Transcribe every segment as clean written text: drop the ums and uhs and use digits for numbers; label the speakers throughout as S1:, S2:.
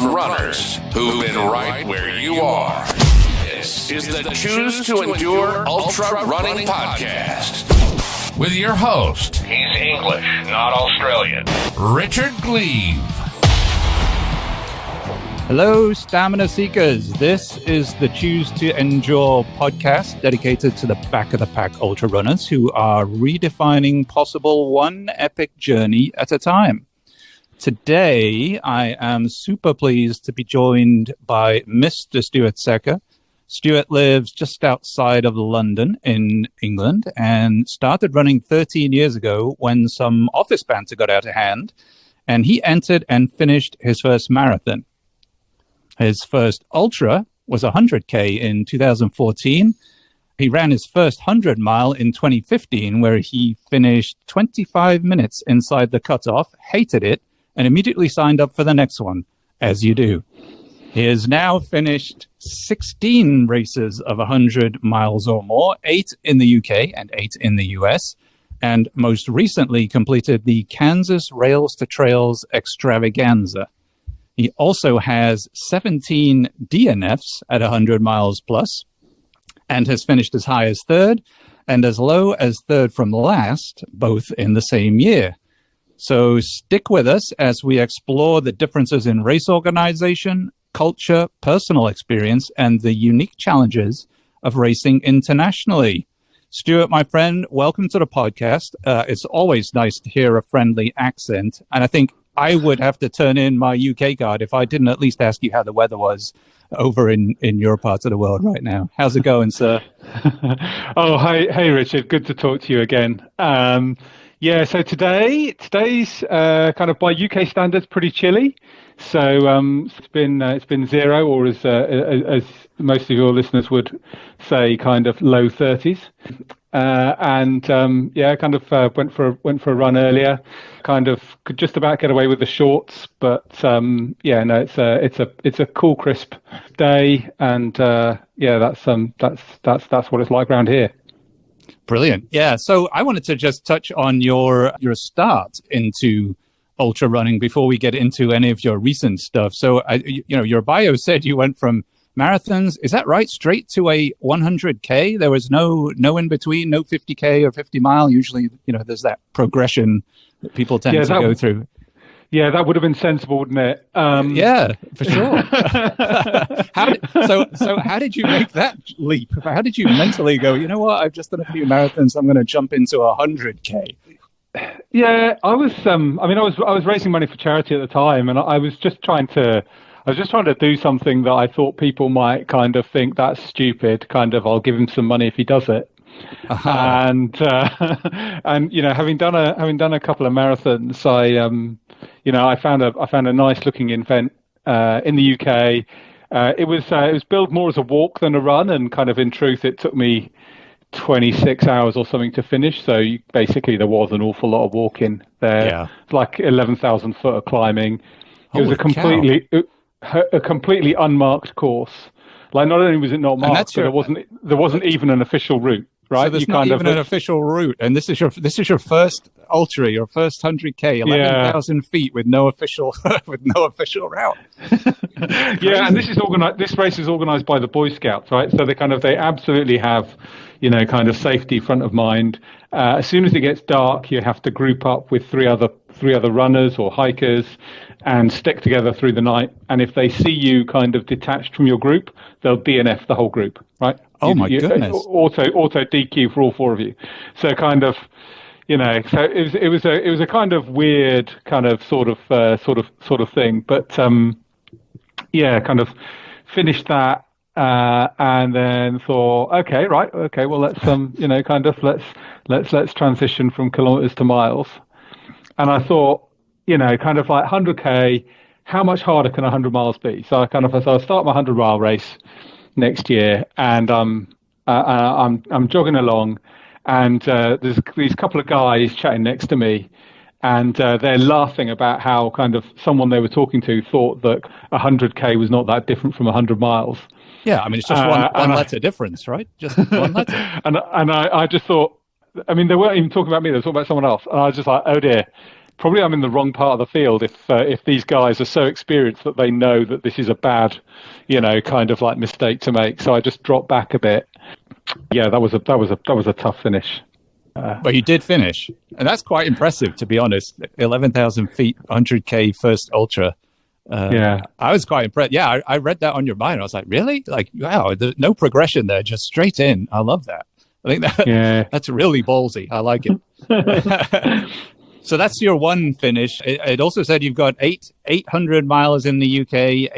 S1: from runners who've been right where you are. This is the Choose to Endure Ultra Running Podcast with your host. He's English, not Australian. Richard Gleave.
S2: Hello, stamina seekers. This is the Choose to Endure podcast dedicated to the back of the pack ultra runners who are redefining possible one epic journey at a time. Today, I am super pleased to be joined by Mr. Stuart Secker. Stuart lives just outside of London in England and started running 13 years ago when some office banter got out of hand, and he entered and finished his first marathon. His first ultra was 100K in 2014. He ran his first 100 mile in 2015, where he finished 25 minutes inside the cutoff, hated it, and immediately signed up for the next one, as you do. He has now finished 16 races of 100 miles or more, 8 in the UK and 8 in the US, and most recently completed the Kansas Rails to Trails Extravaganza. He also has 17 DNFs at 100 miles plus and has finished as high as third and as low as third from last, both in the same year. So stick with us as we explore the differences in race organization, culture, personal experience, and the unique challenges of racing internationally. Stuart, my friend, welcome to the podcast. It's always nice to hear a friendly accent, and I think I would have to turn in my UK card if I didn't at least ask you how the weather was over in your part of the world right now. How's it going, sir?
S3: Oh, hey, Richard. Good to talk to you again. So today's kind of by UK standards pretty chilly. So it's been zero, or as most of your listeners would say, kind of low 30s. Went for a run earlier. Kind of could just about get away with the shorts, but it's a cool, crisp day, and that's what it's like around here.
S2: Brilliant. Yeah. So I wanted to just touch on your start into ultra running before we get into any of your recent stuff. So your bio said you went from marathons, is that right? Straight to a 100K? There was no in between, no 50K or 50 mile. Usually, there's that progression that people tend to go through.
S3: Yeah, that would have been sensible, wouldn't it?
S2: Yeah, for sure. How did you make that leap? How did you mentally go, you know what, I've just done a few marathons, I'm going to jump into 100K?
S3: Yeah, I was raising money for charity at the time, and I was just trying to do something that I thought people might kind of think that's stupid. Kind of, I'll give him some money if he does it. Uh-huh. And having done a couple of marathons, I found a nice looking event in the UK. It was billed more as a walk than a run, and kind of in truth, it took me 26 hours or something to finish. So basically, there was an awful lot of walking there. Yeah. It's like 11,000 foot of climbing. It was a completely unmarked course. Like, not only was it not marked, but there wasn't even an official route. Right?
S2: So there's not even an official route, and this is your first ultra, your first 100K, 11,000 feet with no official route.
S3: Yeah, and this race is organized by the Boy Scouts, right? So they absolutely have, kind of safety front of mind. As soon as it gets dark, you have to group up with three other runners or hikers and stick together through the night. And if they see you kind of detached from your group, they'll DNF the whole group, right?
S2: Oh my goodness!
S3: Auto DQ for all four of you. So kind of, so it was a kind of weird kind of sort of thing. But kind of finished that and then thought, okay, well let's transition from kilometers to miles. And I thought, kind of like 100K, how much harder can 100 miles be? So I'll start my 100 mile race next year, and I'm jogging along, and there's these couple of guys chatting next to me, and they're laughing about how kind of someone they were talking to thought that 100K was not that different from 100 miles.
S2: Yeah, I mean, it's just one letter difference, right? Just one letter.
S3: and I just thought, I mean, they weren't even talking about me, they were talking about someone else, and I was just like, oh dear. probably I'm in the wrong part of the field if these guys are so experienced that they know that this is a bad, kind of like mistake to make. So I just dropped back a bit. Yeah, that was a tough finish.
S2: But you did finish, and that's quite impressive, to be honest. 11,000 feet, 100K first ultra.
S3: Yeah,
S2: I was quite impressed. Yeah, I read that on your mind. I was like, really? Like, wow, there's no progression there, just straight in. I love that. I think that's really ballsy. I like it. So that's your one finish. It also said you've got 800 miles in the UK,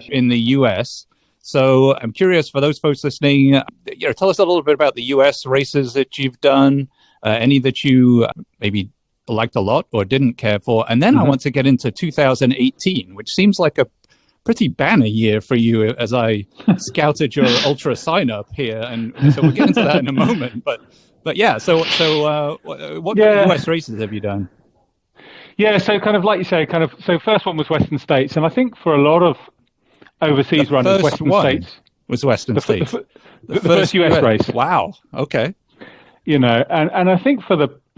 S2: in the US. So I'm curious, for those folks listening, tell us a little bit about the US races that you've done, any that you maybe liked a lot or didn't care for. And then I want to get into 2018, which seems like a pretty banner year for you as I scouted your ultra sign up here. And so we'll get into that in a moment. But yeah, so what US races have you done?
S3: Yeah, so kind of like you say, so first one was Western States. And I think for a lot of overseas runners, Western States
S2: was Western States.
S3: The first US race.
S2: Wow. Okay.
S3: And I think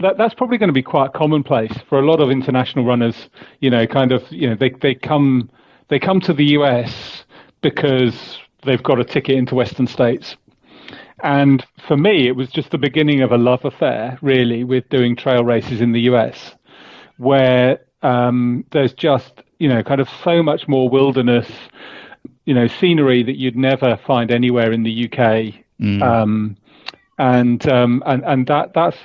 S3: that's probably going to be quite commonplace for a lot of international runners. They come to the US because they've got a ticket into Western States. And for me, it was just the beginning of a love affair, really, with doing trail races in the US, where there's just, kind of so much more wilderness, scenery that you'd never find anywhere in the UK. And that's,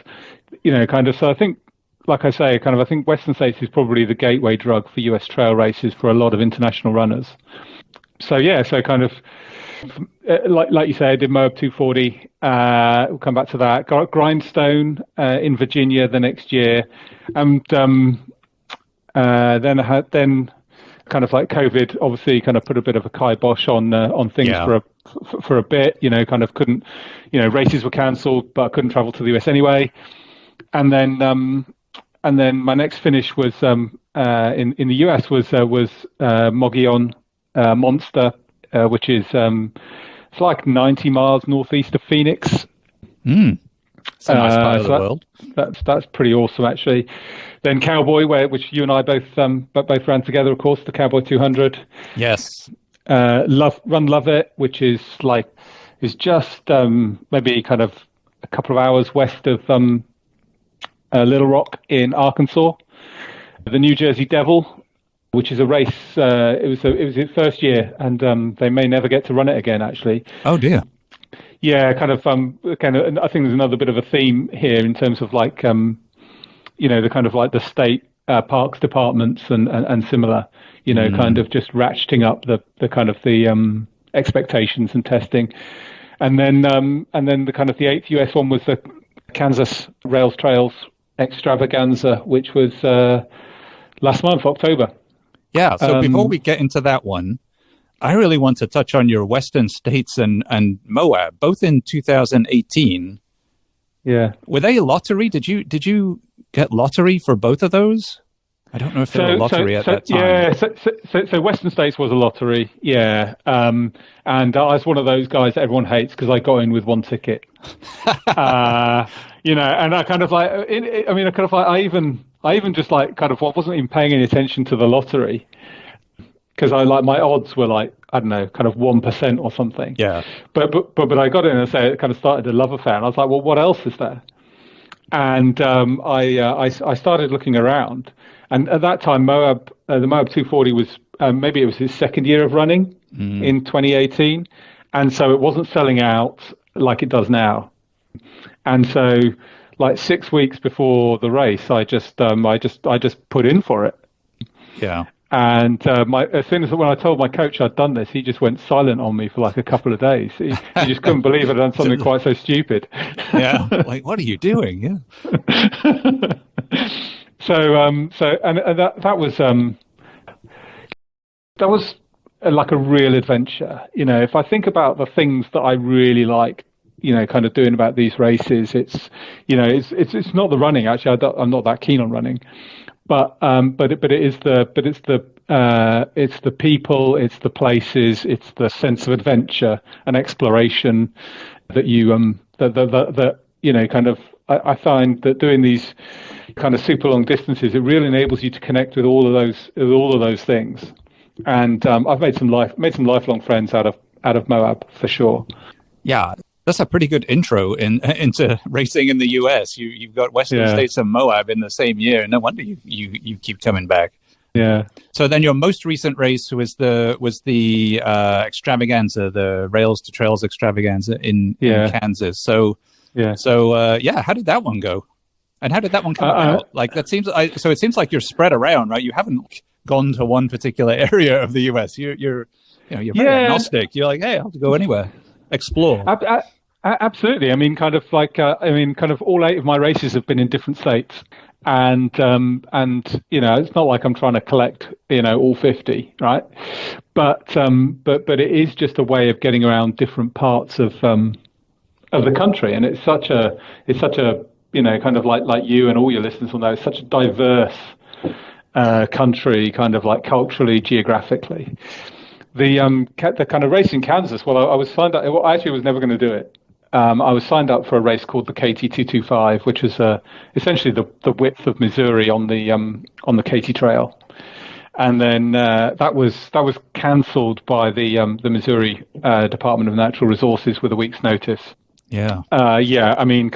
S3: kind of, so I think, like I say, kind of, I think Western States is probably the gateway drug for US trail races for a lot of international runners. So, yeah, so kind of, like you say, I did Moab 240. We'll come back to that. Got Grindstone in Virginia the next year. And then kind of like COVID obviously kind of put a bit of a kibosh on things for a bit, kind of couldn't, races were cancelled, but I couldn't travel to the US anyway. And then my next finish was in the US was Moggollon Monster, which is it's like 90 miles northeast of Phoenix.
S2: It's a nice part of the world.
S3: That's pretty awesome, actually. Then Cowboy, which you and I both ran together, of course, the Cowboy 200.
S2: Yes.
S3: Love It, which is just maybe kind of a couple of hours west of Little Rock in Arkansas. The New Jersey Devil, which is a race. It was its first year, and they may never get to run it again. Actually.
S2: Oh dear.
S3: Yeah, kind of. I think there's another bit of a theme here in terms of like, the kind of like the state parks departments and similar. Kind of just ratcheting up the kind of the expectations and testing, and then the kind of the 8th US one was the Kansas Rails Trails Extravaganza, which was last month, October.
S2: Yeah. So before we get into that one, I really want to touch on your Western States and Moab, both in 2018.
S3: Yeah.
S2: Were they lottery? Did you get lottery for both of those? I don't know if they were lottery at that time.
S3: Yeah. So Western States was a lottery. Yeah. And I was one of those guys that everyone hates because I got in with one ticket. And I kind of like, I even just like kind of wasn't even paying any attention to the lottery because my odds were like, I don't know, kind of 1% or something.
S2: Yeah.
S3: But I got in and it kind of started a love affair, and I was like, well, what else is there? And I started looking around, and at that time, the Moab 240 was maybe it was his second year of running in 2018, and so it wasn't selling out like it does now. And so, like 6 weeks before the race, I just put in for it.
S2: Yeah.
S3: And as soon as when I told my coach I'd done this, he just went silent on me for like a couple of days. He just couldn't believe I'd done something quite so stupid.
S2: Yeah, like what are you doing? Yeah.
S3: That was like a real adventure. If I think about the things that I really like, kind of doing about these races, it's not the running. Actually, I'm not that keen on running. But it's the people, it's the places, it's the sense of adventure and exploration that you kind of I find that doing these kind of super long distances, it really enables you to connect with all of those things. And I've made some lifelong friends out of Moab for sure.
S2: Yeah, that's a pretty good intro into racing in the US. You've got Western States and Moab in the same year. No wonder you keep coming back.
S3: Yeah.
S2: So then your most recent race was the extravaganza, the Rails to Trails extravaganza in Kansas. So how did that one go? And how did that one come about? Like that seems so it seems like you're spread around, right? You haven't gone to one particular area of the US. You're very agnostic. You're like, hey, I'll go anywhere, explore.
S3: Absolutely. I mean, kind of all 8 of my races have been in different states. And it's not like I'm trying to collect, all 50, right? But it is just a way of getting around different parts of the country. And it's such a, kind of like you and all your listeners will know, it's such a diverse country, kind of like culturally, geographically. The kind of race in Kansas, well, I was signed up, I actually was never going to do it. I was signed up for a race called the KT225, which was essentially the width of Missouri on the KT Trail, and then that was cancelled by the Missouri Department of Natural Resources with a week's notice.
S2: Yeah.
S3: I mean,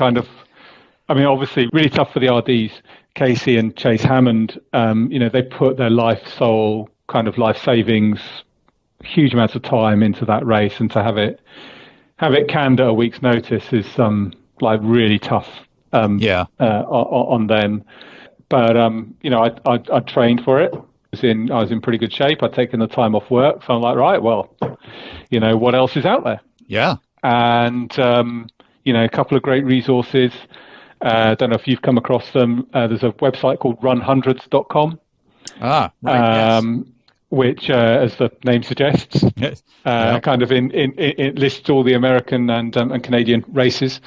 S3: obviously, really tough for the RDs. Casey and Chase Hammond, they put their life savings, huge amounts of time into that race, and to have it canned at a week's notice is really tough on them. But I trained for it. I was in pretty good shape. I'd taken the time off work, so I'm like, right, well, what else is out there?
S2: Yeah.
S3: And a couple of great resources. I don't know if you've come across them. There's a website called runhundreds.com.
S2: Ah, right. Yes.
S3: Which, as the name suggests, kind of it lists all the American and Canadian races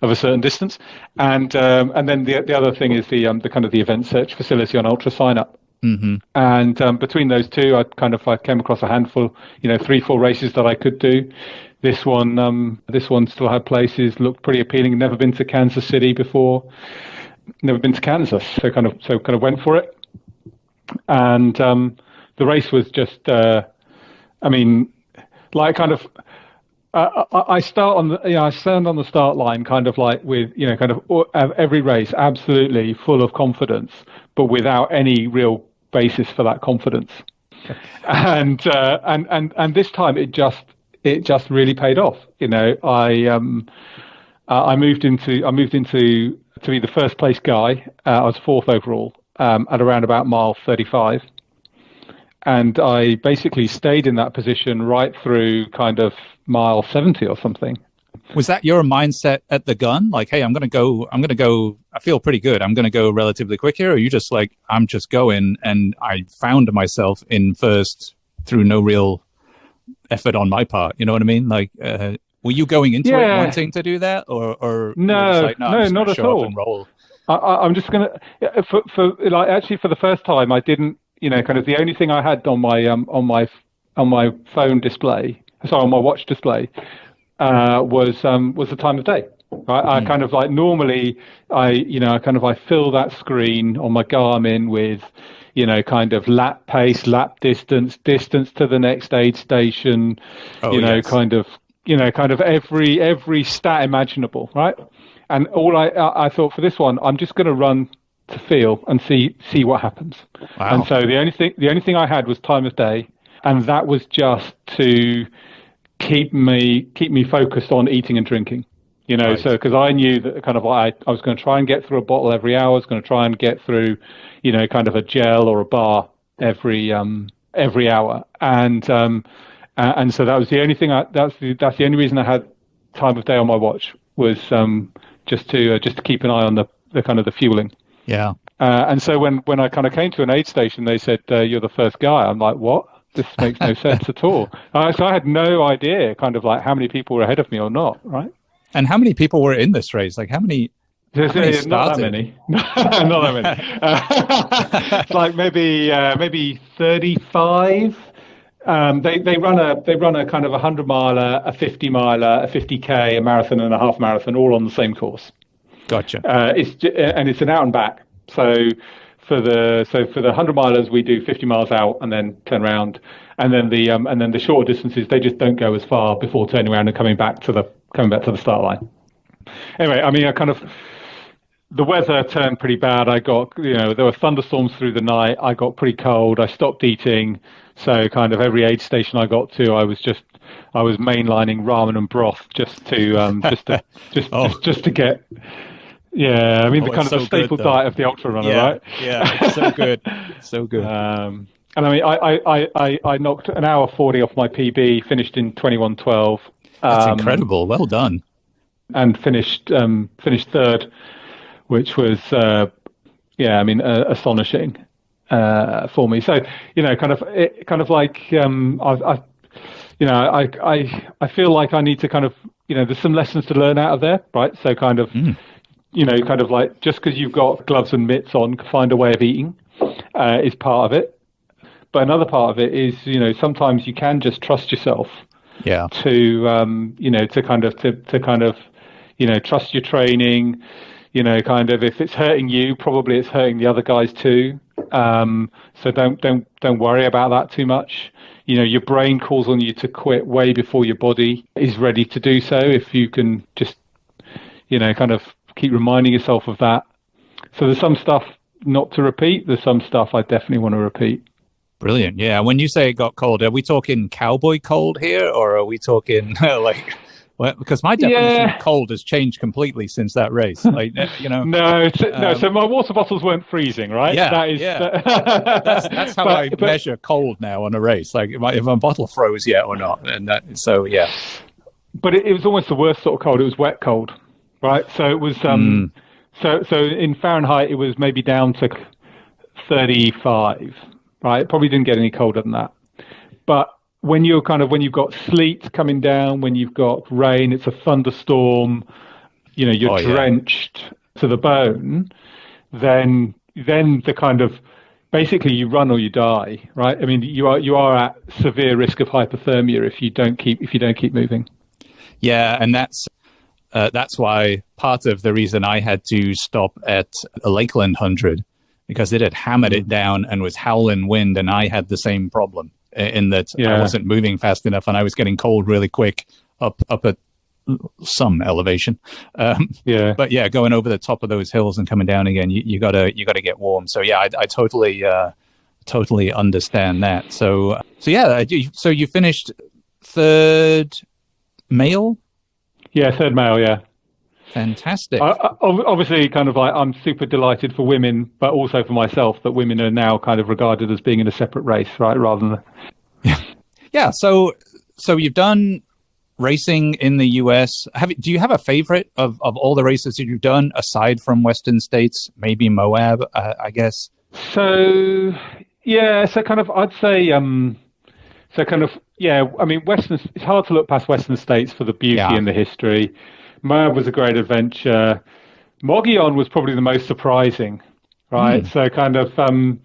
S3: of a certain distance, and then the other thing is the kind of the event search facility on Ultra Sign Up.
S2: Mm-hmm.
S3: And between those two, I came across a handful, 3-4 races that I could do. This one still had places, looked pretty appealing. Never been to Kansas City before, never been to Kansas, so kind of went for it, and. The race was just, I stand on the start line, kind of like with, kind of every race, absolutely full of confidence, but without any real basis for that confidence. And this time it just really paid off. I moved into to be the first place guy. I was 4th overall at around about mile 35. And I basically stayed in that position right through kind of mile 70 or something.
S2: Was that your mindset at the gun? Like, hey, I'm going to go, I feel pretty good. I'm going to go relatively quick here. Or are you just like, I'm just going, and I found myself in first through no real effort on my part. You know what I mean? Like, were you going into it wanting to do that? Or
S3: no, not at all.
S2: And roll?
S3: I'm just going to, for the first time, I didn't, kind of the only thing I had on my phone display, on my watch display, was the time of day. Right? I kind of like normally I fill that screen on my Garmin with, kind of lap pace, lap distance to the next aid station, kind of every stat imaginable, right? And all I thought for this one, I'm just going to run to feel and see what happens.
S2: Wow.
S3: And so the only thing I had was time of day, and that was just to keep me focused on eating and drinking.
S2: Right.
S3: So because I knew that kind of I was going to try and get through a bottle every hour. I was going to try and get through, kind of a gel or a bar every hour, and so that was the only thing. That's the only reason I had time of day on my watch was just to keep an eye on the kind of the fueling.
S2: Yeah.
S3: And so when I kind of came to an aid station, they said, you're the first guy. I'm like, what? This makes no sense at all. So I had no idea kind of like how many people were ahead of me or not, right?
S2: And how many people were in this race? Like how many
S3: Not that many. Not that many. It's like maybe 35. They run a kind of 100 miler, a 50 miler, a 50K, a marathon and a half marathon, all on the same course.
S2: Gotcha.
S3: It's an out and back. So for the 100-milers, we do 50 miles out and then turn around, and then the shorter distances, they just don't go as far before turning around and coming back to the start line. Anyway, I mean, the weather turned pretty bad. There were thunderstorms through the night. I got pretty cold. I stopped eating. So kind of every aid station I got to, I was mainlining ramen and broth just to get. Yeah, I mean, the staple diet of the ultra runner, right?
S2: Yeah, it's so good. So good.
S3: And I mean, I knocked an hour 40 off my PB, finished in 21:12.
S2: That's incredible. Well done.
S3: And finished third, which was, astonishing for me. So, I feel like I need to kind of, there's some lessons to learn out of there, right? So kind of, just because you've got gloves and mitts on, find a way of eating is part of it. But another part of it is, sometimes you can just trust yourself.
S2: Yeah.
S3: To trust your training. If it's hurting you, probably it's hurting the other guys too. So don't worry about that too much. Your brain calls on you to quit way before your body is ready to do so. If you can just, keep reminding yourself of that. So there's some stuff not to repeat. There's some stuff I definitely want to repeat.
S2: Brilliant. Yeah. When you say it got cold, are we talking cowboy cold here, or are we talking because my definition of cold has changed completely since that race.
S3: No. So my water bottles weren't freezing, right?
S2: Yeah, that's how I measure cold now on a race. Like if my bottle froze yet or not, yeah.
S3: But it was almost the worst sort of cold. It was wet cold, right? So it was so in Fahrenheit it was maybe down to 35, right? It probably didn't get any colder than that, but when you've got sleet coming down, when you've got rain, it's a thunderstorm, you're drenched to the bone, then the kind of, basically you run or you die, right? I mean, you are at severe risk of hypothermia if you don't keep moving.
S2: Yeah, and that's why part of the reason I had to stop at a Lakeland 100, because it had hammered it down and was howling wind, and I had the same problem. In that I wasn't moving fast enough, and I was getting cold really quick up at some elevation. But yeah, going over the top of those hills and coming down again, you gotta get warm. So yeah, I totally understand that. So you finished third male.
S3: Yeah, third male. Yeah.
S2: Fantastic.
S3: Obviously, kind of like I'm super delighted for women, but also for myself that women are now kind of regarded as being in a separate race, right? Rather than
S2: yeah. So you've done racing in the US. Do you have a favorite of all the races that you've done aside from Western states? Maybe Moab, I guess.
S3: So yeah. So kind of I'd say I mean, Western. It's hard to look past Western states for the beauty and the history. Moab was a great adventure. Moggollon was probably the most surprising, right? So kind of, I don't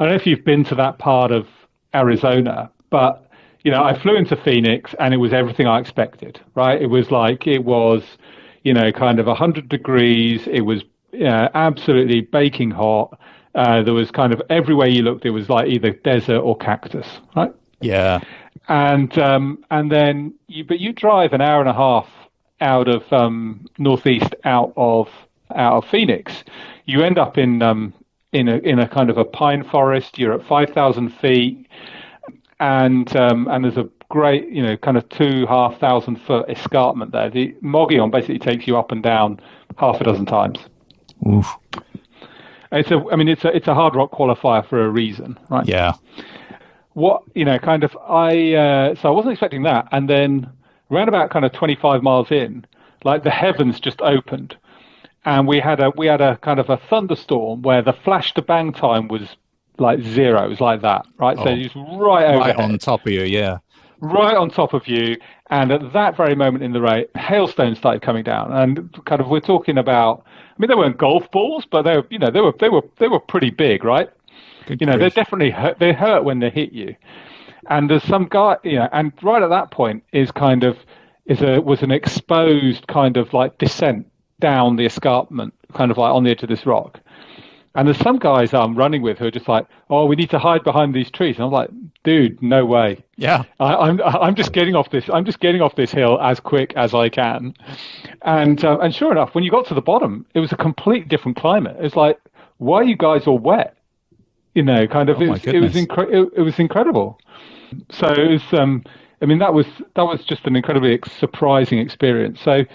S3: know if you've been to that part of Arizona, but, I flew into Phoenix and it was everything I expected, right? It was kind of 100 degrees. It was absolutely baking hot. There was kind of everywhere you looked, it was like either desert or cactus, right?
S2: Yeah.
S3: And then you drive an hour and a half out of northeast out of Phoenix, you end up in a kind of a pine forest. You're at 5,000 feet, and there's a great kind of 2,500 foot escarpment there. The Moggollon basically takes you up and down half a dozen times.
S2: Oof.
S3: It's a hard rock qualifier for a reason, right?
S2: Yeah.
S3: So I wasn't expecting that, and then around about kind of 25 miles in, like the heavens just opened, and we had a kind of a thunderstorm where the flash to bang time was like zero. It was like that, right? So it's right overhead,
S2: on top of you, yeah,
S3: right on top of you. And at that very moment in the race, hailstones started coming down, and kind of we're talking about. I mean, they weren't golf balls, but they were pretty big, right? They definitely hurt. They hurt when they hit you. And there's some guy, and right at that point was an exposed kind of like descent down the escarpment, kind of like on the edge of this rock. And there's some guys I'm running with who are just like, oh, we need to hide behind these trees. And I'm like, dude, no way.
S2: Yeah.
S3: I'm just getting off this. I'm just getting off this hill as quick as I can. And sure enough, when you got to the bottom, it was a completely different climate. It's like, why are you guys all wet? You know, kind of. It was incredible. So it was. I mean, that was just an incredibly surprising experience. So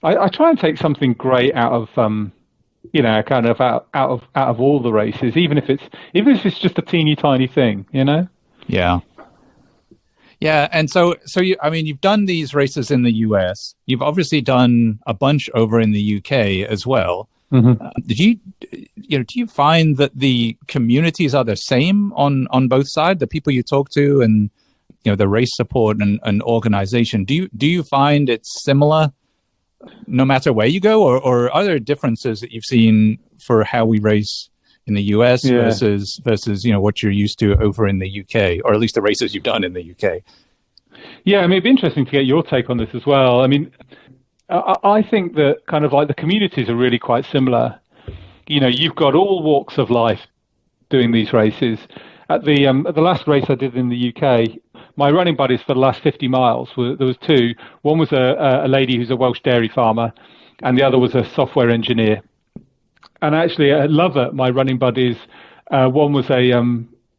S3: I try and take something great out of. You know, kind of out of all the races, even if it's just a teeny tiny thing, you know.
S2: Yeah. And so you've done these races in the US. You've obviously done a bunch over in the UK as well.
S3: Mm-hmm.
S2: Do you find that the communities are the same on both sides? The people you talk to, and the race support and organization. Do you find it's similar no matter where you go, or are there differences that you've seen for how we race in the US versus what you're used to over in the UK, or at least the races you've done in the UK?
S3: Yeah, I mean, it'd be interesting to get your take on this as well. I mean, I think that kind of like the communities are really quite similar. You know, you've got all walks of life doing these races. At the last race I did in the UK, my running buddies for the last 50 miles, there was two. One was a lady who's a Welsh dairy farmer, and the other was a software engineer. And actually, at Lovat, my running buddies, one was a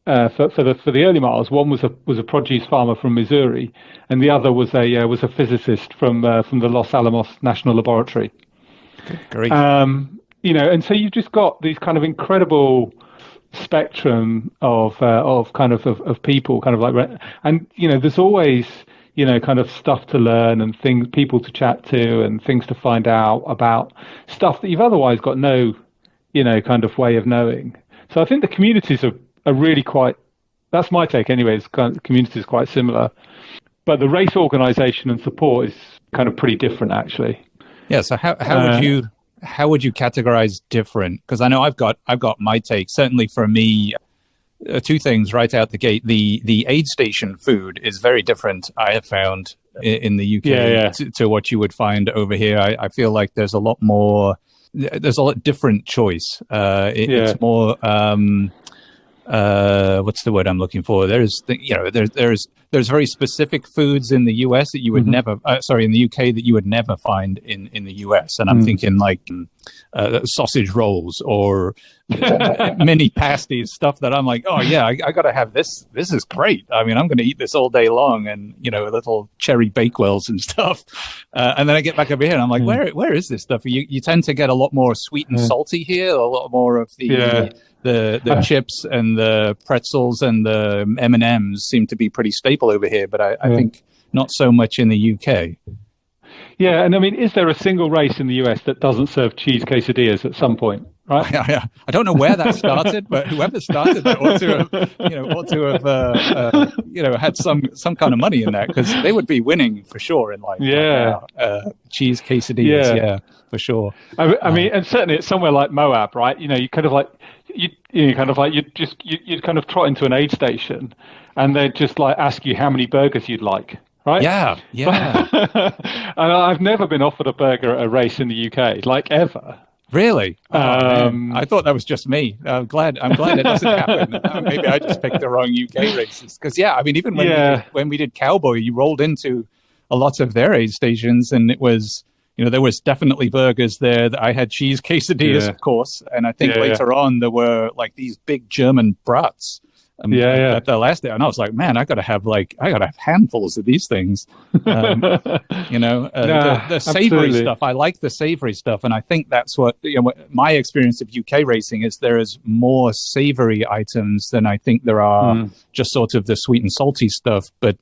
S3: for the early miles. One was a produce farmer from Missouri, and the other was a physicist from the Los Alamos National Laboratory.
S2: Great.
S3: And so you've just got these kind of incredible spectrum of people, kind of like, and there's always kind of stuff to learn and people to chat to and things to find out about stuff that you've otherwise got no kind of way of knowing. So I think the communities are really quite, that's my take anyways, kind of community is quite similar, but the race organization and support is kind of pretty different actually.
S2: Yeah. So how would you categorize different? Because I know I've got my take. Certainly for me, two things right out the gate. The aid station food is very different, I have found, in the UK to what you would find over here. I feel like there's a lot different choice. It's more what's the word I'm looking for? There's very specific foods in the US that you would never, in the UK that you would never find in the US. And I'm thinking like sausage rolls or mini pasties, stuff that I'm like, oh yeah, I got to have this. This is great. I mean, I'm going to eat this all day long, and little cherry bakewells and stuff. And then I get back over here and I'm like, where is this stuff? You tend to get a lot more sweet and salty here, a lot more of the chips and the pretzels and the M&Ms seem to be pretty staple over here, but I think not so much in the UK.
S3: Yeah, and I mean, is there a single race in the US that doesn't serve cheese quesadillas at some point? Right?
S2: I don't know where that started, but whoever started that ought to have had some kind of money in that, because they would be winning for sure in life.
S3: Yeah,
S2: cheese quesadillas. For sure.
S3: I mean, and certainly it's somewhere like Moab, right? You kind of like you kind of trot into an aid station, and they just like ask you how many burgers you'd like. Right?
S2: Yeah.
S3: And I've never been offered a burger at a race in the UK, like ever.
S2: Really? I thought that was just me. I'm glad it doesn't happen. Maybe I just picked the wrong UK races. Because I mean, even when we did Cowboy, you rolled into a lot of their aid stations, and it was, there was definitely burgers there. That I had cheese quesadillas, of course, and I think later on there were like these big German brats. At the last day, and I was like, man, I gotta have handfuls of these things. The savory stuff. I like the savory stuff, and I think that's what my experience of UK racing is. There is more savory items than I think there are just sort of the sweet and salty stuff. But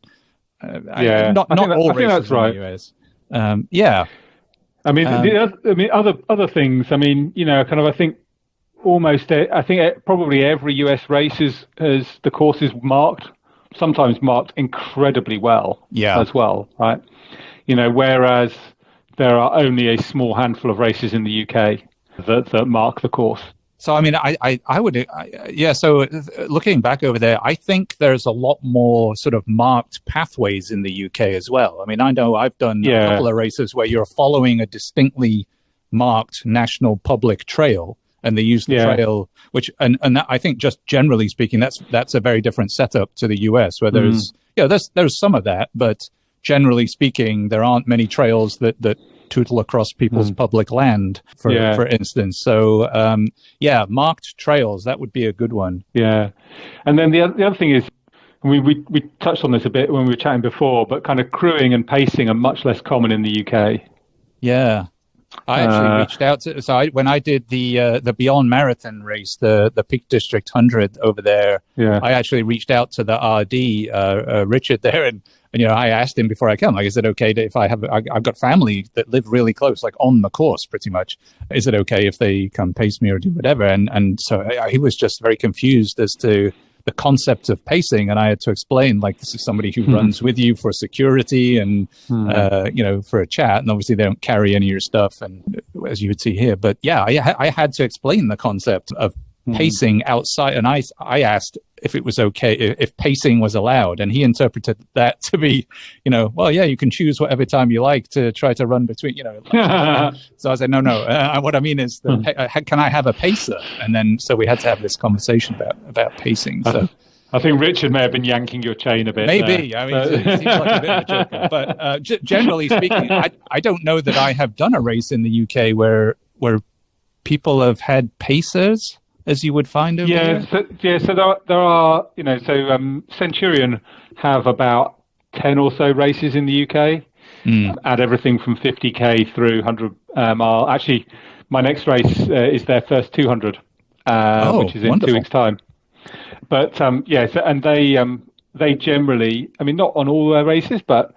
S2: not all races in the US. I mean, other things. I mean, I think. I think probably every US race has the course is sometimes marked incredibly well as well, right? Whereas there are only a small handful of races in the UK that mark the course. So, I mean, I would, so looking back over there, I think there's a lot more sort of marked pathways in the UK as well. I mean, I know I've done a couple of races where you're following a distinctly marked national public trail, and they use the trail, which and that, I think, just generally speaking, that's a very different setup to the US, where there's there's some of that, but generally speaking, there aren't many trails that tootle across people's public land, for instance. So marked trails, that would be a good one.
S3: Yeah, and then the other thing is, we touched on this a bit when we were chatting before, but kind of crewing and pacing are much less common in the UK.
S2: Yeah. I actually reached out to, when I did the Beyond Marathon race, the Peak District 100 over there, I actually reached out to the RD, Richard there, and I asked him before I come, like, is it okay if I've got family that live really close, like on the course pretty much. Is it okay if they come pace me or do whatever? And so he was just very confused as to the concept of pacing, and I had to explain, like, this is somebody who runs with you for security and for a chat, and obviously they don't carry any of your stuff, and as you would see here. But I had to explain the concept of pacing outside, and I asked if it was okay, if pacing was allowed, and he interpreted that to be, you can choose whatever time you like to try to run between, So I said, no, what I mean is, can I have a pacer? And then, so we had to have this conversation about pacing. So
S3: I think Richard may have been yanking your chain a bit.
S2: Maybe. I mean, it seems like a bit of a joke. But generally speaking, I don't know that I have done a race in the UK where people have had pacers, as you would find over here.
S3: So there are, Centurion have about 10 or so races in the UK, at everything from 50k through 100 mile. Actually, my next race is their first 200, which is in
S2: wonderful.
S3: 2 weeks' time. But and they generally, I mean, not on all their races, but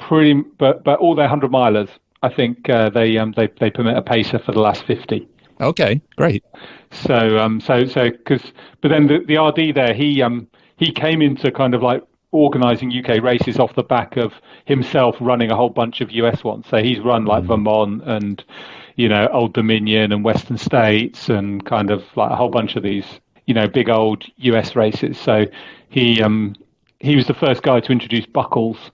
S3: all their 100 milers, I think they permit a pacer for the last 50.
S2: Okay, great.
S3: But then the RD there, he came into kind of like organising UK races off the back of himself running a whole bunch of US ones. So he's run like Vermont and, Old Dominion and Western States and kind of like a whole bunch of these, big old US races. So he was the first guy to introduce buckles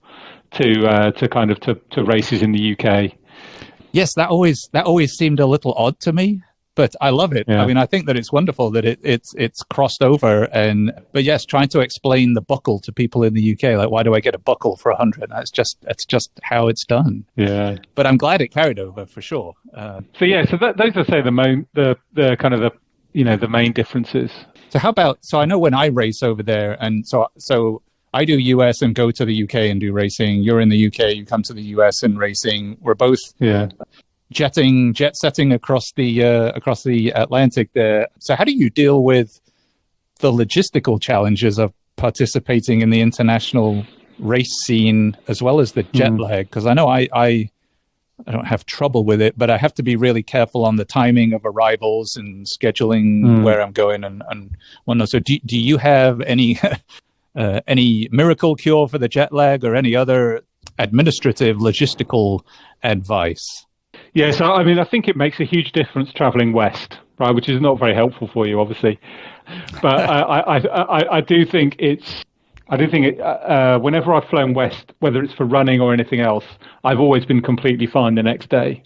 S3: to races in the UK.
S2: Yes, that always seemed a little odd to me, but I love it. Yeah. I mean, I think that it's wonderful that it's crossed over. But yes, trying to explain the buckle to people in the UK, like, why do I get a buckle for 100? That's just how it's done.
S3: Yeah.
S2: But I'm glad it carried over for sure.
S3: So those are, say, the kind of the main differences.
S2: So I know when I race over there, and so I do US and go to the UK and do racing. You're in the UK, you come to the US and racing. We're both jet setting across the Atlantic there. So how do you deal with the logistical challenges of participating in the international race scene as well as the jet lag? Because I know I don't have trouble with it, but I have to be really careful on the timing of arrivals and scheduling where I'm going and whatnot. So do you have any any miracle cure for the jet lag or any other administrative logistical advice?
S3: Yeah, so I mean, I think it makes a huge difference traveling west, right? Which is not very helpful for you, obviously. But I do think whenever I've flown west, whether it's for running or anything else, I've always been completely fine the next day.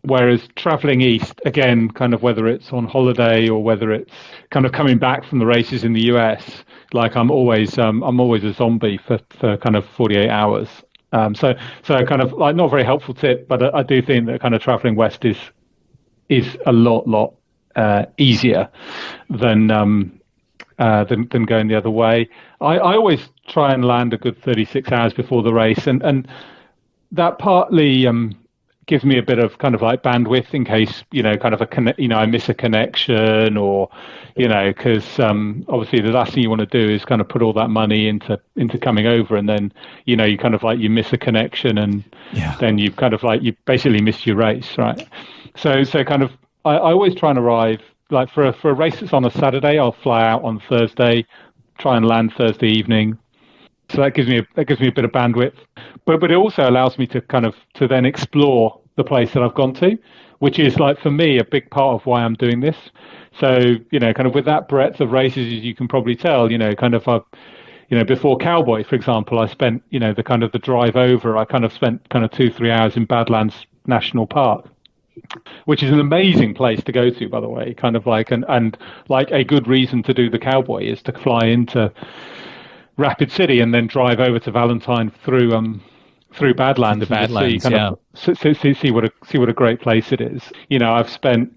S3: Whereas traveling east, again, kind of whether it's on holiday or whether it's kind of coming back from the races in the US, like I'm always a zombie for kind of 48 hours. So kind of like not a very helpful tip, but I do think that kind of traveling west is a lot easier than going the other way. I always try and land a good 36 hours before the race, and that partly gives me a bit of kind of like bandwidth in case kind of I miss a connection or because obviously the last thing you want to do is kind of put all that money into coming over, and then you kind of like you miss a connection, and then you kind of like you basically miss your race, right? So kind of I always try and arrive like for a race that's on a Saturday, I'll fly out on Thursday, try and land Thursday evening. So that gives me a bit of bandwidth, but it also allows me to then explore the place that I've gone to, which is like for me a big part of why I'm doing this. So kind of with that breadth of races, as you can probably tell, kind of before Cowboy, for example, I spent the drive over. I kind of spent kind of 2-3 hours in Badlands National Park. which is an amazing place to go to, by the way. Kind of like and like a good reason to do the cowboy is to fly into Rapid City and then drive over to Valentine through Badlands,
S2: the Badlands,
S3: see what a great place it is. You know, I've spent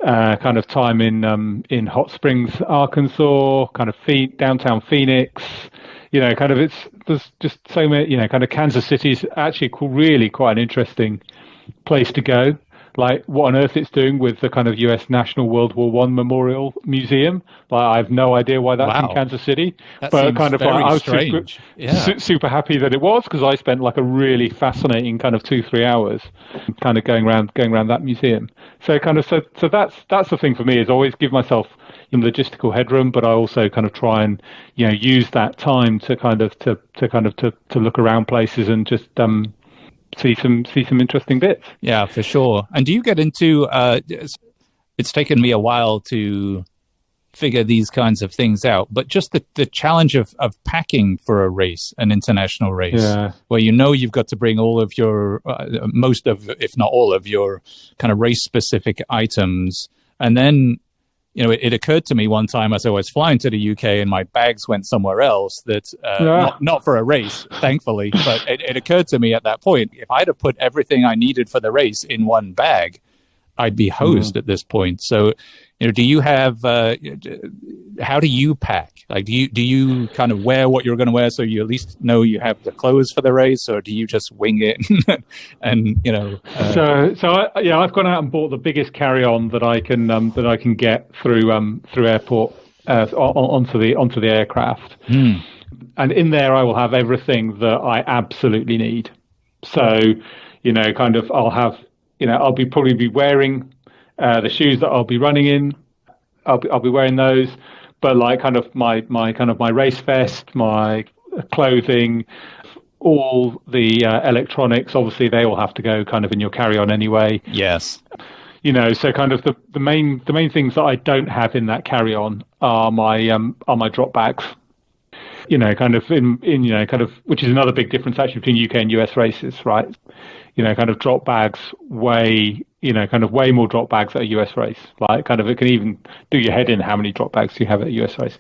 S3: kind of time in Hot Springs, Arkansas, kind of downtown Phoenix. You know, kind of there's just so many. You know, kind of Kansas City's actually really quite an interesting place to go. Like what on earth it's doing with the kind of U.S. National World War One Memorial Museum. Like I have no idea why that's in Kansas City,
S2: but kind of I was
S3: super happy that it was, because I spent like a really fascinating kind of 2-3 hours kind of going around that museum. So that's the thing for me, is always give myself logistical headroom, but I also kind of try and use that time to kind of to look around places and just see some interesting bits.
S2: Yeah, for sure. And do you get into it's taken me a while to figure these kinds of things out, but just the challenge of packing for a race, an international race, where you've got to bring all of your most of, if not all of your kind of race specific items. And then it occurred to me one time as I was flying to the UK and my bags went somewhere else, that not for a race, thankfully, but it occurred to me at that point, if I'd have put everything I needed for the race in one bag, I'd be hosed at this point. So, do you have, how do you pack? Like, do you kind of wear what you're going to wear so you at least know you have the clothes for the race, or do you just wing it? And
S3: I've gone out and bought the biggest carry-on that I can get through airport onto the aircraft, and in there I will have everything that I absolutely need. So, I'll probably be wearing the shoes that I'll be running in. I'll be wearing those, but like kind of my race vest, my clothing, all the electronics. Obviously, they all have to go kind of in your carry-on anyway.
S2: Yes.
S3: So kind of the main things that I don't have in that carry-on are my drop bags. Kind of which is another big difference actually between UK and US races, right? Kind of drop bags weigh more drop bags at a US race. Like kind of it can even do your head in how many drop bags you have at a US race.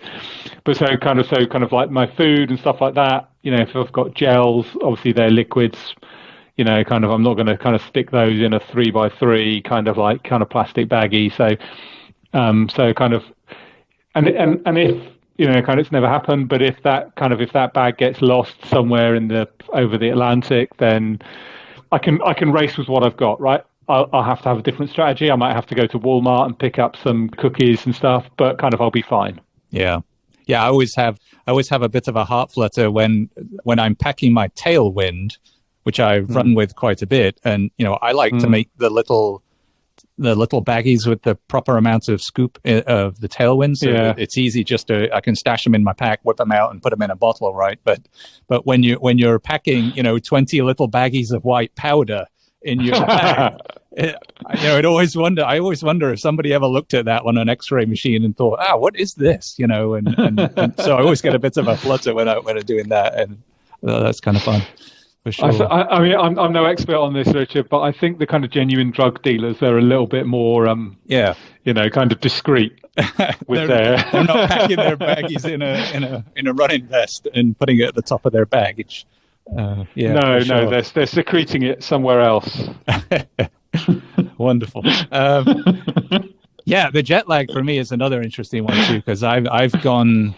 S3: But so kind of like my food and stuff like that, if I've got gels, obviously they're liquids, kind of I'm not going to kind of stick those in a 3x3 kind of plastic baggie. So kind of and if kind of it's never happened, but if that bag gets lost somewhere over the Atlantic, then I can race with what I've got, right? I'll have to have a different strategy. I might have to go to Walmart and pick up some cookies and stuff, but kind of I'll be fine.
S2: Yeah. I always have a bit of a heart flutter when I'm packing my tailwind, which I run with quite a bit, and I like to make the little baggies with the proper amount of scoop of the tailwind, so it's easy I can stash them in my pack, whip them out, and put them in a bottle, right? But when you're packing 20 little baggies of white powder in your bag, I always wonder if somebody ever looked at that on an X-ray machine and thought, what is this? And so I always get a bit of a flutter when I'm doing that, and that's kind of fun. For sure.
S3: I mean, I'm no expert on this, Richard, but I think the kind of genuine drug dealers are a little bit more, kind of discreet with
S2: they're not packing their baggies in a running vest and putting it at the top of their baggage.
S3: They're secreting it somewhere else.
S2: Wonderful. The jet lag for me is another interesting one too, because I've gone.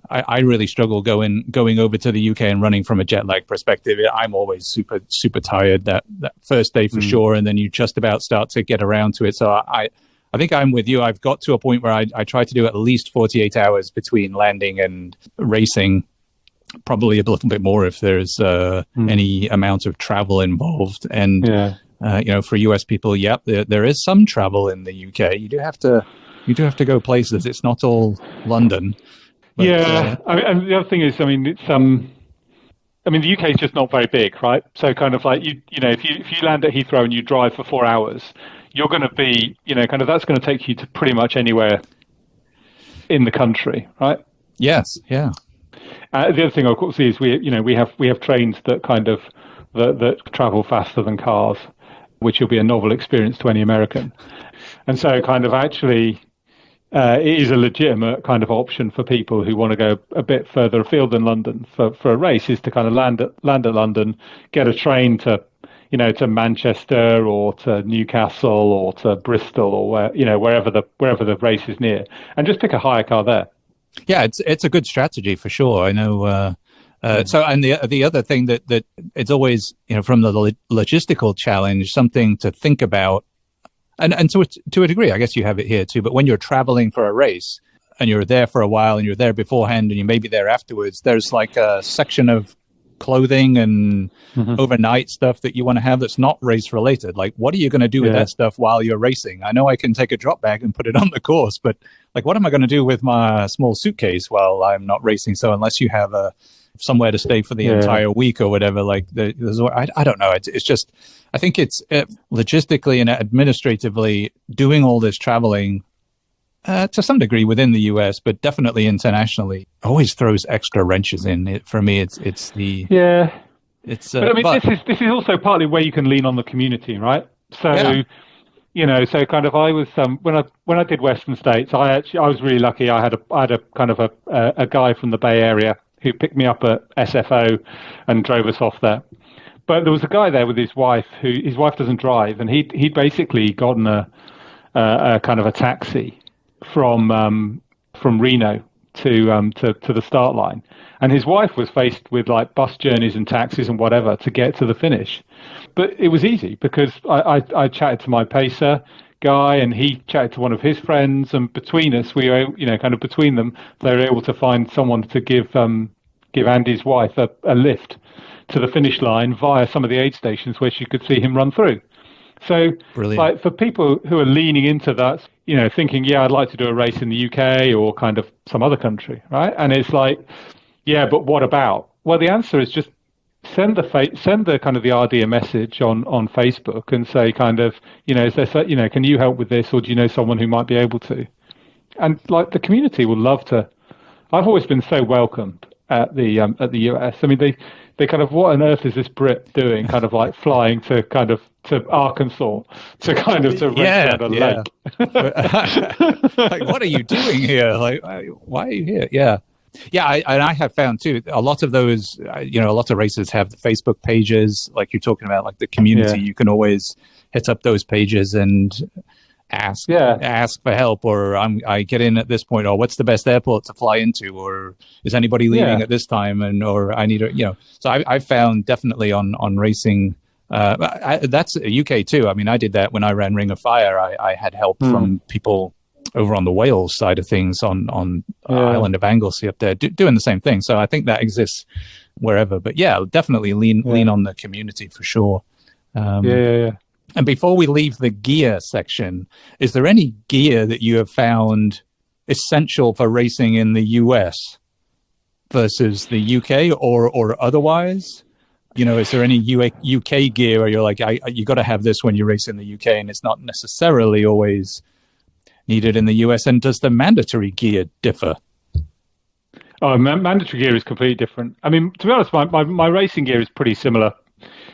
S2: I really struggle going over to the UK and running from a jet lag perspective. I'm always super, super tired that first day for sure, and then you just about start to get around to it. So I think I'm with you. I've got to a point where I try to do at least 48 hours between landing and racing, probably a little bit more if there's any amount of travel involved. And for US people, there is some travel in the UK. You do have to go places. It's not all London. But,
S3: and the other thing is, it's the UK is just not very big, right? So kind of like if you land at Heathrow and you drive for 4 hours, you're going to be, that's going to take you to pretty much anywhere in the country, right?
S2: Yes, yeah.
S3: The other thing, of course, is we have trains that kind of that travel faster than cars, which will be a novel experience to any American. And so kind of actually it is a legitimate kind of option for people who want to go a bit further afield than London for a race, is to kind of land at London, get a train to, to Manchester or to Newcastle or to Bristol or wherever the race is near, and just pick a hire car there.
S2: Yeah, it's a good strategy for sure. I know. So, and the other thing that it's always, from the logistical challenge, something to think about, and to a degree, I guess you have it here too. But when you're traveling for a race and you're there for a while and you're there beforehand and you may be there afterwards, there's like a section of clothing and overnight stuff that you want to have that's not race related. Like, what are you going to do with that stuff while you're racing? I know I can take a drop bag and put it on the course, but like, what am I going to do with my small suitcase while I'm not racing? So unless you have somewhere to stay for the entire week or whatever, like I don't know. It's just, I think it's logistically and administratively doing all this traveling to some degree within the US, but definitely internationally, always throws extra wrenches in. For me, it's the It's
S3: but I mean, this is also partly where you can lean on the community, right? So. So kind of I was when I did Western States, I was really lucky. I had a kind of a guy from the Bay Area who picked me up at SFO and drove us off there. But there was a guy there with his wife his wife doesn't drive, and he'd basically gotten a kind of a taxi from Reno to the start line, and his wife was faced with like bus journeys and taxis and whatever to get to the finish. But it was easy because I chatted to my pacer guy and he chatted to one of his friends, and between us, we were, kind of between them, they were able to find someone to give Andy's wife a lift to the finish line via some of the aid stations where she could see him run through. So,
S2: brilliant.
S3: Like for people who are leaning into that, thinking, I'd like to do a race in the UK or kind of some other country, right? And it's like, but what about? Well, the answer is just send the kind of the RD a message on Facebook and say kind of, is there, can you help with this, or do you know someone who might be able to? And like the community will love to. I've always been so welcomed at the US. I mean, they kind of, what on earth is this Brit doing? Kind of like flying to Arkansas to kind of to race down a lake.
S2: Like, what are you doing here? Like, why are you here? Yeah. Yeah, I have found too, a lot of those, a lot of races have the Facebook pages, like you're talking about, like the community. You can always hit up those pages and ask for help, or I get in at this point, or what's the best airport to fly into, or is anybody leaving at this time, or I need So I found definitely on racing. That's UK too. I mean, I did that when I ran Ring of Fire. I had help from people over on the Wales side of things on island of Anglesey up there doing the same thing. So I think that exists wherever. But definitely lean on the community for sure. And before we leave the gear section, is there any gear that you have found essential for racing in the US versus the UK or otherwise? Is there any UK gear where you're like, you got to have this when you race in the UK, and it's not necessarily always needed in the US? And does the mandatory gear differ?
S3: Oh, mandatory gear is completely different. I mean, to be honest, my racing gear is pretty similar.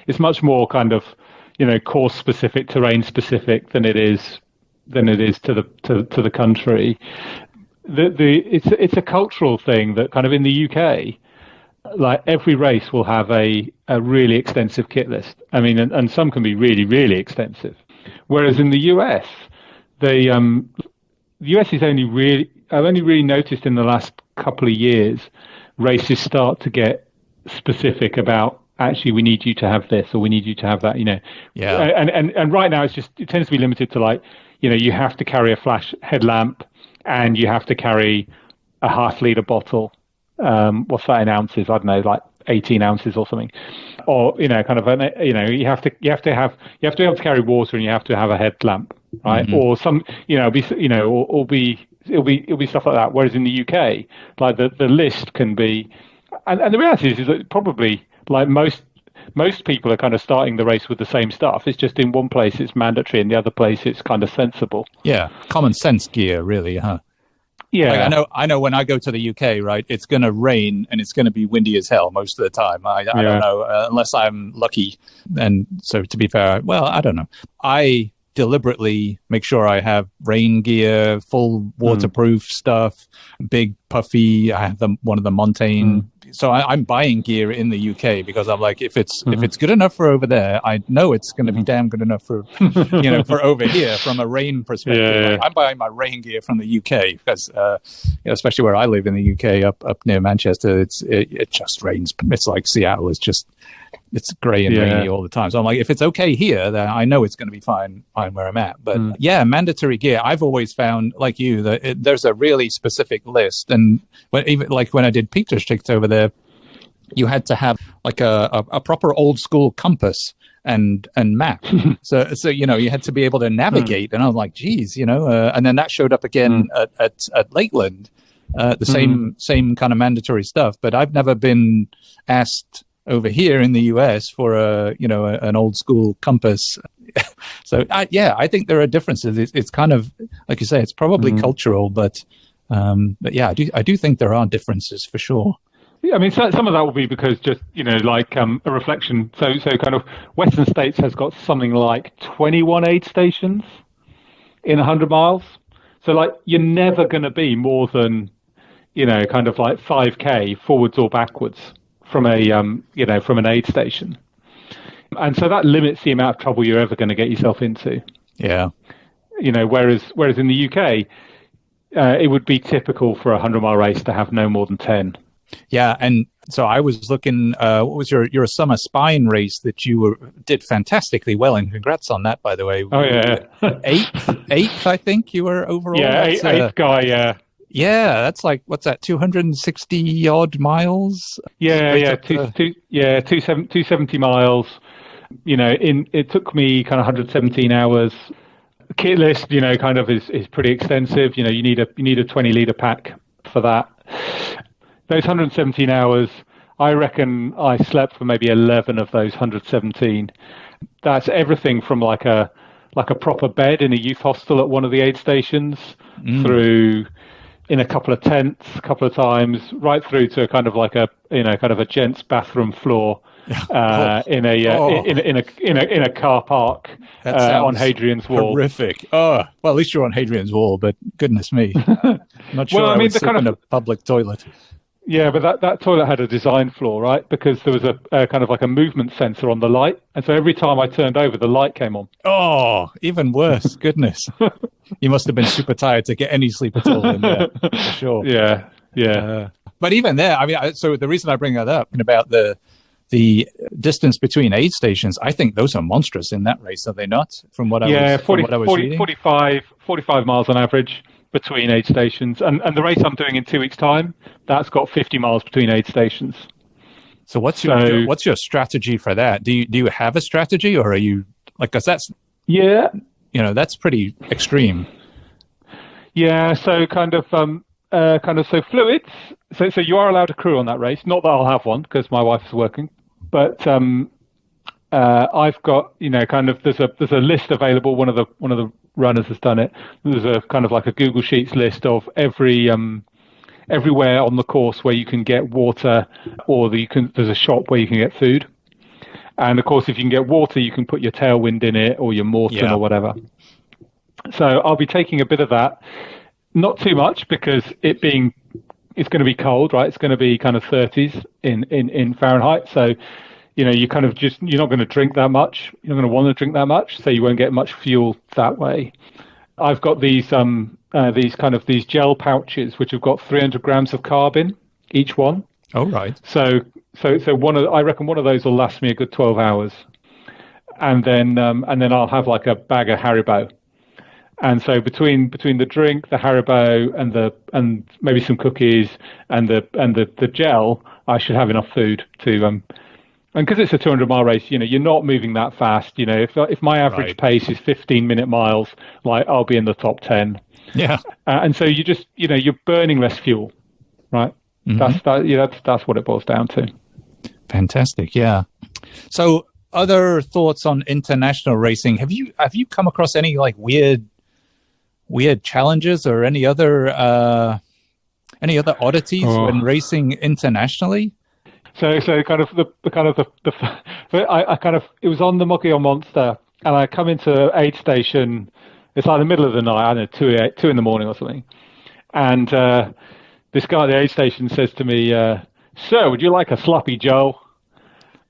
S3: It's much more kind of, course specific, terrain specific than it is to the country. It's a cultural thing that kind of in the UK, like every race will have a really extensive kit list. I mean, and some can be really, really extensive. Whereas in the US, the US is only really noticed in the last couple of years, races start to get specific about, actually, we need you to have this, or we need you to have that, And right now it tends to be limited to like, you have to carry a flash headlamp and you have to carry a half-liter bottle. What's that in ounces? I don't know, like 18 ounces or something. Or, kind of, you have to be able to carry water, and you have to have a headlamp, right? Mm-hmm. Or some, it'll be stuff like that. Whereas in the UK, like the list can be, and the reality is that probably like most people are kind of starting the race with the same stuff. It's just in one place it's mandatory, and the other place it's kind of sensible.
S2: Yeah, common sense gear, really, huh?
S3: Yeah.
S2: Like I know when I go to the UK, right, it's going to rain and it's going to be windy as hell most of the time. I don't know, unless I'm lucky. And so to be fair, well, I don't know. I deliberately make sure I have rain gear, full waterproof stuff, big puffy. I have one of the Montaigne. So I'm buying gear in the UK because I'm like, if it's good enough for over there, I know it's going to be damn good enough for for over here from a rain perspective. Like, I'm buying my rain gear from the UK because especially where I live in the UK, up near Manchester, it just rains. It's like Seattle is just. It's grey and rainy all the time. So I'm like, if it's okay here, then I know it's going to be fine where I'm at. But mandatory gear, I've always found, like you, that there's a really specific list. And when I did peak districts over there, you had to have like a proper old school compass and map. so you had to be able to navigate. And I was like, geez, and then that showed up again at Lakeland, the same kind of mandatory stuff. But I've never been asked over here in the US for an old school compass. So I think there are differences. It's kind of like you say, it's probably cultural, but yeah, I do think there are differences for sure.
S3: Yeah, I mean, some of that will be because just a reflection. So kind of Western states has got something like 21 aid stations in 100 miles. So like you're never going to be more than kind of like 5K forwards or backwards from from an aid station, and so that limits the amount of trouble you're ever going to get yourself into.
S2: Yeah,
S3: whereas in the UK, it would be typical for a 100-mile race to have no more than 10.
S2: Yeah, and so I was looking. What was your summer spine race that you did fantastically well in? Congrats on that, by the way.
S3: Oh yeah,
S2: eighth, I think you were overall.
S3: Yeah, eighth guy. Yeah.
S2: Yeah, that's like, what's that, 260 odd miles?
S3: Yeah, 270 miles. It took me kind of 117 hours. The kit list, kind of is pretty extensive. You need a 20-liter pack for that. Those 117 hours, I reckon I slept for maybe 11 of those 117. That's everything from like a proper bed in a youth hostel at one of the aid stations through in a couple of tents, a couple of times, right through to kind of like a gents' bathroom floor in a car park on Hadrian's Wall.
S2: Horrific. Oh, well, at least you're on Hadrian's Wall, but goodness me, not sure I would sleep in a public toilet.
S3: Yeah, but that toilet had a design flaw, right? Because there was a kind of like a movement sensor on the light, and so every time I turned over, the light came on.
S2: Oh, even worse. Goodness. You must have been super tired to get any sleep at all in there, for sure.
S3: Yeah.
S2: But even there, I mean, so the reason I bring that up about the distance between aid stations, I think those are monstrous in that race, are they not? From what I was reading?
S3: 45 miles on average between aid stations. And the race I'm doing in 2 weeks' time, that's got 50 miles between aid stations.
S2: So what's your strategy for that? Do you have a strategy, or are you like, because that's that's pretty extreme.
S3: Yeah, so so fluids. So you are allowed a crew on that race. Not that I'll have one because my wife is working, but I've got there's a list available. One of the runners has done it. There's a kind of like a Google Sheets list of everywhere on the course where you can get water, or there's a shop where you can get food. And of course, if you can get water, you can put your Tailwind in it or your Morton or whatever. So I'll be taking a bit of that, not too much because it's going to be cold, right? It's going to be kind of 30s in Fahrenheit. So, you kind of you're not going to drink that much. You're not going to want to drink that much, so you won't get much fuel that way. I've got these gel pouches which have got 300 grams of carb in each one.
S2: Oh, right.
S3: So I reckon one of those will last me a good 12 hours, and then I'll have like a bag of Haribo, and so between the drink, the Haribo, and maybe some cookies and the gel, I should have enough food to and because it's a 200-mile race, you're not moving that fast. If my average pace is 15-minute miles, like I'll be in the top 10.
S2: Yeah,
S3: and so you just you're burning less fuel, right? Mm-hmm. That's what it boils down to.
S2: Fantastic, yeah. So, other thoughts on international racing? Have you come across any like weird weird challenges or any other oddities when racing internationally?
S3: So kind of it was on the Moggollon Monster, and I come into aid station. It's like the middle of the night, I don't know, 2 in the morning or something, and this guy at the aid station says to me, "Sir, would you like a sloppy Joe?"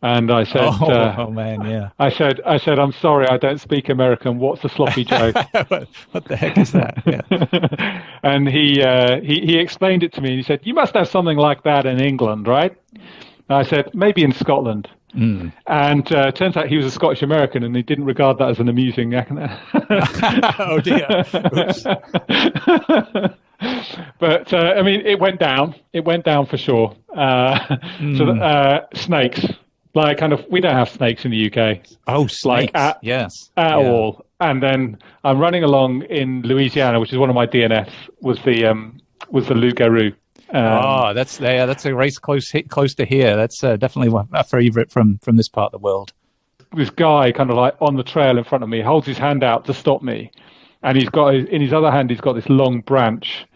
S3: And I said,
S2: "Oh man, yeah."
S3: I said, "I'm sorry, I don't speak American. What's a sloppy Joe?"
S2: What the heck is that? Yeah.
S3: And he explained it to me. And he said, "You must have something like that in England, right?" And I said, "Maybe in Scotland."
S2: Mm.
S3: And turns out he was a Scottish American, and he didn't regard that as an amusing.
S2: Oh dear. Oops.
S3: But I mean, it went down. It went down for sure. So snakes. Like, kind of, we don't have snakes in the UK.
S2: Oh, snakes. Yes.
S3: At all. And then I'm running along in Louisiana, which is one of my DNFs, was the Loup Garou.
S2: That's a race close to here. That's definitely a favorite from this part of the world.
S3: This guy kind of like on the trail in front of me holds his hand out to stop me. And in his other hand, he's got this long branch,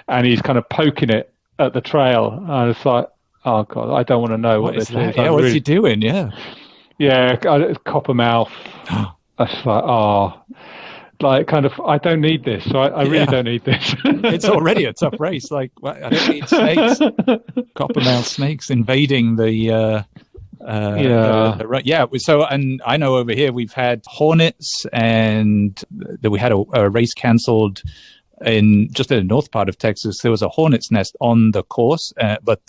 S3: and he's kind of poking it at the trail. And it's like, oh God, I don't want to know what this is.
S2: Yeah, what's he doing? Yeah.
S3: Yeah, it's coppermouth. That's like, like kind of, I don't need this. So I really don't need this.
S2: It's already a tough race. Like, I don't need snakes. Coppermouth snakes invading the So, and I know over here we've had hornets, and we had a race cancelled just in the north part of Texas. There was a hornet's nest on the course, but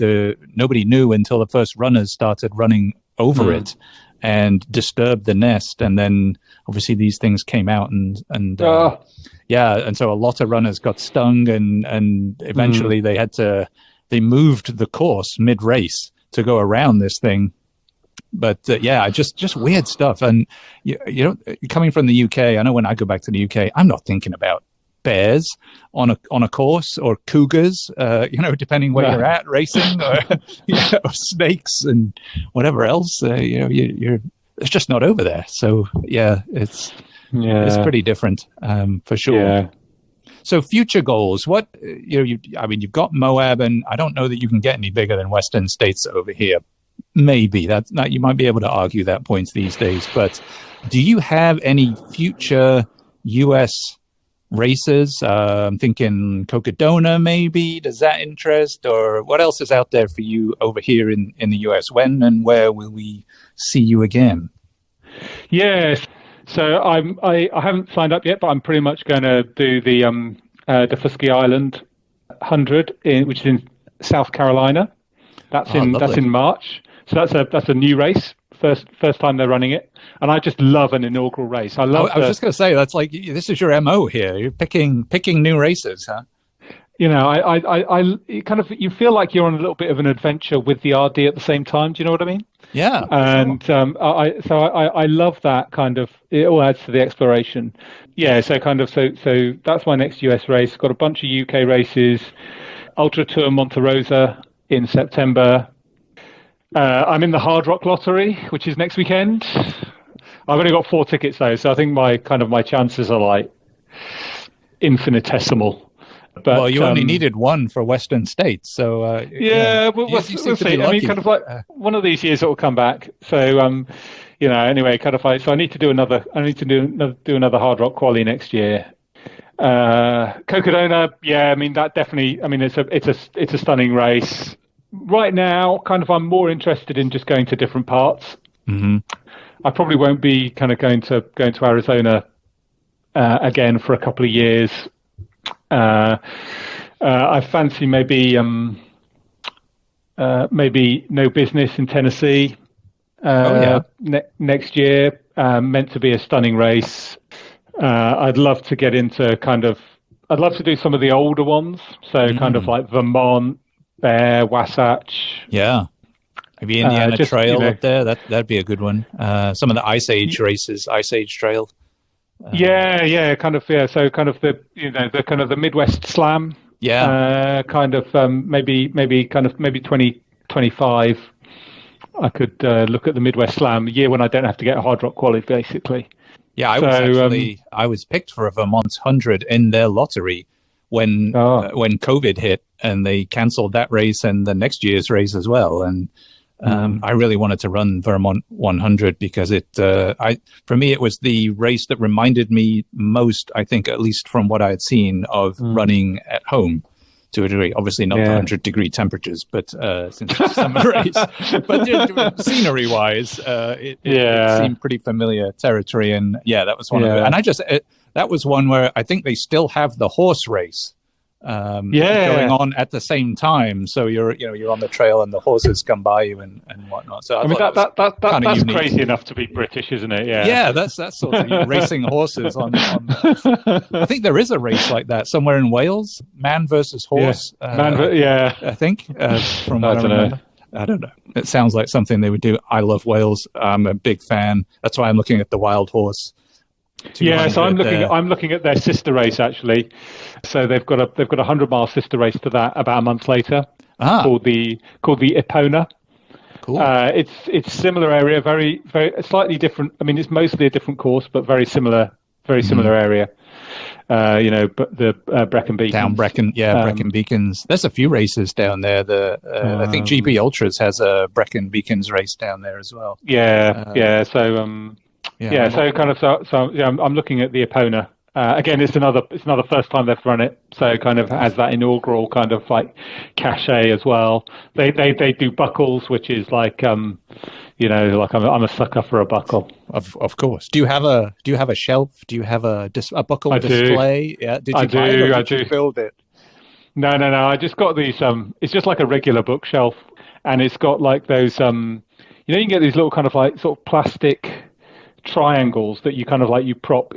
S2: nobody knew until the first runners started running over it and disturbed the nest. And then obviously these things came out and so a lot of runners got stung, and eventually they moved the course mid-race to go around this thing. But just weird stuff. And you know, coming from the UK, I know when I go back to the UK, I'm not thinking about bears on a course, or cougars, depending where you're at racing, or or snakes and whatever else. It's just not over there. So it's pretty different for sure. Yeah. So future goals, what you've got Moab, and I don't know that you can get any bigger than Western States over here. Maybe that you might be able to argue that point these days. But do you have any future U.S. races? I'm thinking Cocodona, maybe. Does that interest? Or what else is out there for you over here in the US? When and where will we see you again?
S3: Yes. So I haven't signed up yet, but I'm pretty much going to do the Fusky Island 100, which is in South Carolina. That's in March. So that's a new race. First time they're running it, and I just love an inaugural race. I was just going to say, that's like, this is your MO here. You're picking new races, huh? You know, I kind of, you feel like you're on a little bit of an adventure with the RD at the same time. Do you know what I mean? Yeah. And sure. I love that kind of. It all adds to the exploration. Yeah. So so that's my next US race. Got a bunch of UK races. Ultra Tour Monte Rosa in September. I'm in the Hard Rock Lottery, which is next weekend. I've only got 4 tickets though, so I think my chances are like infinitesimal. But
S2: you only needed 1 for Western States, so
S3: we'll see. I mean, kind of like one of these years it will come back. So anyway, kind of so I need to do another. I need to do another Hard Rock quali next year. Cocodona, I mean that definitely. I mean it's a stunning race. Right now, kind of, I'm more interested in just going to different parts. Mm-hmm. I probably won't be kind of going to Arizona again for a couple of years. I fancy maybe No Business in Tennessee next year. Meant to be a stunning race. I'd love to get into I'd love to do some of the older ones. So kind of like Vermont, Bear, Wasatch. Yeah. Maybe Indiana Trail up there. That'd be a good one. Some of the Ice Age races, Ice Age Trail. Kind of. Yeah. So kind of the Midwest Slam. Yeah. Maybe 2025. look at the Midwest Slam, the year when I don't have to get a hard rock quality, basically.
S2: Yeah, I was picked for a Vermont 100 in their lottery when COVID hit, and they canceled that race and the next year's race as well. And I really wanted to run Vermont 100 because for me, it was the race that reminded me most, I think, at least from what I had seen, of running at home to a degree. Obviously not the 100-degree temperatures, but since it's a summer race. But scenery-wise, it seemed pretty familiar territory. And that was one of it. And that was one where I think they still have the horse race going on at the same time. So you're on the trail and the horses come by you and whatnot. So
S3: that's crazy enough to be British, isn't it? Yeah,
S2: that's sort of racing horses on I think there is a race like that somewhere in Wales, man versus horse. I think from what I remember. I don't know. It sounds like something they would do. I love Wales. I'm a big fan. That's why I'm looking at the Wild Horse.
S3: Yeah, so I'm looking at their sister race actually. So they've got a 100-mile sister race to that about a month later, called the Epona.
S2: Cool.
S3: It's similar area, very very slightly different. I mean, it's mostly a different course, but very similar area. But the Brecon Beacons.
S2: Down Brecon, Brecon Beacons. There's a few races down there. I think GB Ultras has a Brecon Beacons race down there as well. I'm looking at the Epona. Again, it's another first time they've run it, so kind of has that inaugural kind of like cachet as well. They do buckles, which is like I'm a sucker for a buckle. Of course. Do you have a shelf? Do you have a buckle display? Yeah. Did you buy it or did you build it?
S3: No. I just got these. It's just like a regular bookshelf, and it's got like those. You can get these little kind of like sort of plastic triangles that you kind of like you can prop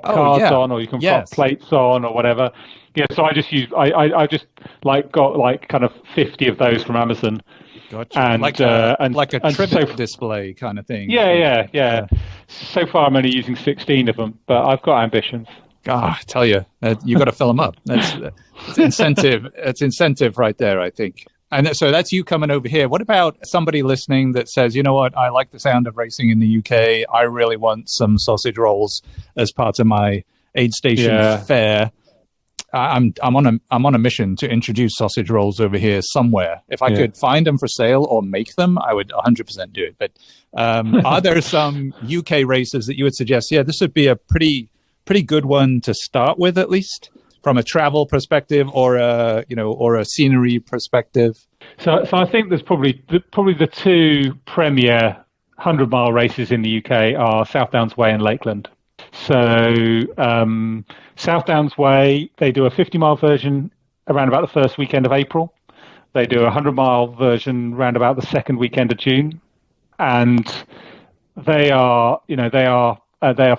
S3: cards on, or you can prop plates on, or whatever. Yeah, so I just got like kind of 50 of those from Amazon.
S2: Gotcha. And like a trivet display kind of thing.
S3: Yeah. So far, I'm only using 16 of them, but I've got ambitions.
S2: God, I tell you, you got to fill them up. It's incentive. It's incentive right there, I think. And so that's you coming over here. What about somebody listening that says, you know what, I like the sound of racing in the UK. I really want some sausage rolls as part of my aid station fare. I'm on a mission to introduce sausage rolls over here somewhere. If I could find them for sale or make them, I would 100% do it. But are there some UK races that you would suggest? Yeah, this would be a pretty good one to start with, at least from a travel perspective or a scenery perspective.
S3: So I think there's probably the two premier 100-mile races in the UK are South Downs Way and Lakeland. So South Downs Way, they do a 50-mile version around about the first weekend of April. They do a 100-mile version around about the second weekend of June, and they are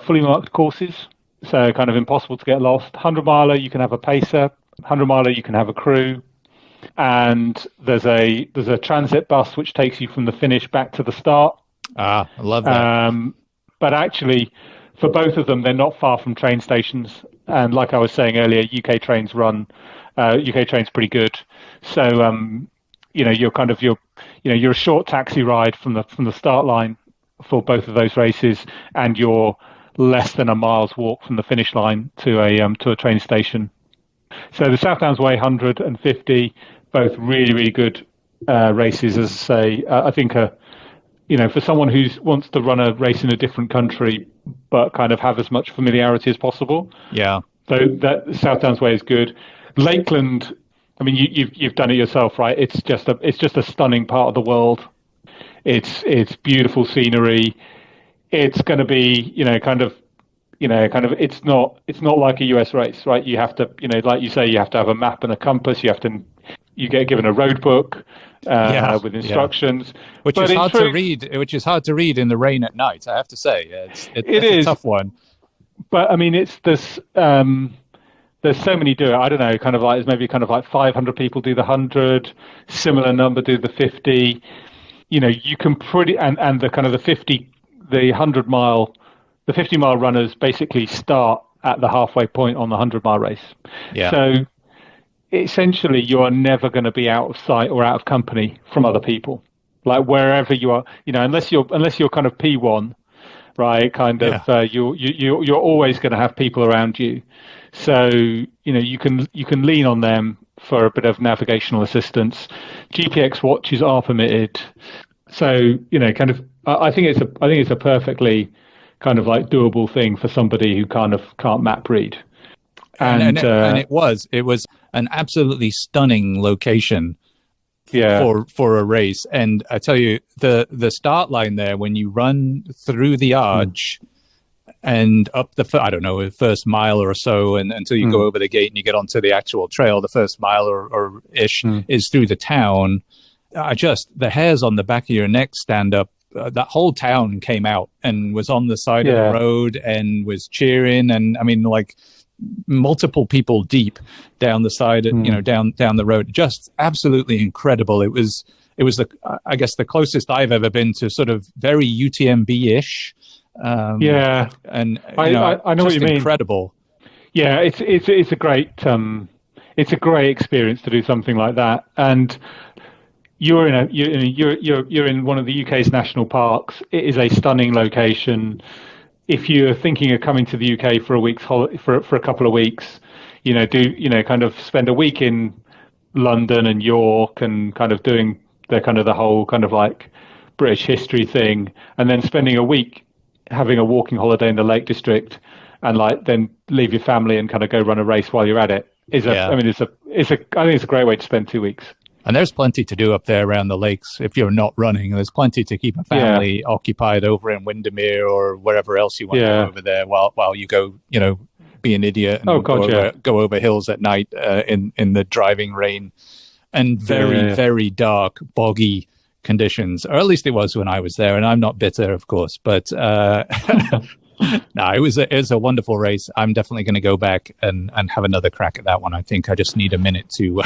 S3: fully marked courses, so kind of impossible to get lost. 100-miler, you can have a pacer. 100-miler, you can have a crew, and there's a transit bus which takes you from the finish back to the start.
S2: I love that.
S3: But actually, for both of them, they're not far from train stations. And like I was saying earlier, UK trains pretty good. So you're a short taxi ride from the start line for both of those races, and you're less than a mile's walk from the finish line to a train station. So the South Downs Way 100 and 50, both really, really good races. As I say, I think for someone who wants to run a race in a different country but kind of have as much familiarity as possible. Yeah. So that South Downs Way is good. Lakeland, I mean, you've done it yourself, right? It's just a stunning part of the world. It's beautiful scenery. It's going to be, it's not like a US race, right? You have to, like you say, you have to have a map and a compass. You get given a road book with instructions,
S2: which is hard to read in the rain at night. I have to say, it's a tough one.
S3: But I mean, there's so many do it. I don't know, kind of like there's maybe kind of like 500 people do the 100, similar number do the 50. You can and the kind of the 50, the 100-mile, the 50-mile runners basically start at the halfway point on the 100-mile race. Yeah. So essentially, you are never going to be out of sight or out of company from other people. like wherever you are, unless you're kind of P1, right? Kind of, you're always going to have people around you. So, you can lean on them for a bit of navigational assistance. GPX watches are permitted. So, kind of, I think it's a perfectly kind of like doable thing for somebody who kind of can't map read.
S2: And it was an absolutely stunning location for a race. And I tell you, the start line there, when you run through the arch and up the first mile or so, and until you go over the gate and you get onto the actual trail, the first mile or ish is through the town. The hairs on the back of your neck stand up. That whole town came out and was on the side of the road and was cheering. And I mean, like, multiple people deep down the side, down the road. Just absolutely incredible. It was I guess the closest I've ever been to sort of very UTMB-ish. And
S3: I know what you mean.
S2: Incredible.
S3: Yeah, it's a great experience to do something like that. And you're in one of the UK's national parks. It is a stunning location. If you're thinking of coming to the UK for a couple of weeks, kind of spend a week in London and York and kind of doing the whole kind of like British history thing, and then spending a week having a walking holiday in the Lake District, and like then leave your family and kind of go run a race while you're at it. I think it's a great way to spend 2 weeks.
S2: And there's plenty to do up there around the lakes if you're not running. There's plenty to keep a family occupied over in Windermere or wherever else you want to go over there while you go, be an idiot and go over hills at night in the driving rain and very dark, boggy conditions. Or at least it was when I was there. And I'm not bitter, of course. But no, it was a wonderful race. I'm definitely going to go back and have another crack at that one. I think I just need a minute to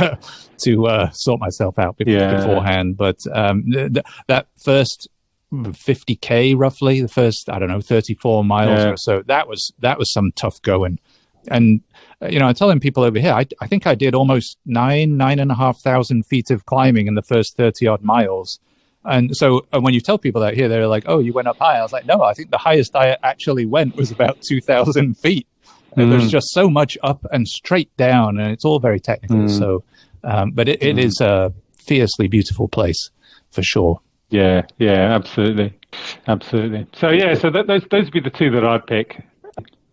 S2: sort myself out beforehand. But that first 50K roughly, the first 34 miles or so, that was some tough going. And I'm telling people over here, I think I did almost 9,500 feet of climbing in the first 30 odd miles. And so when you tell people that here, they're like, "Oh, you went up high." I was like, "No, I think the highest I actually went was about 2,000 feet." And there's just so much up and straight down, and it's all very technical. So, but it is a fiercely beautiful place for sure.
S3: Yeah, absolutely. So those would be the two that I'd pick.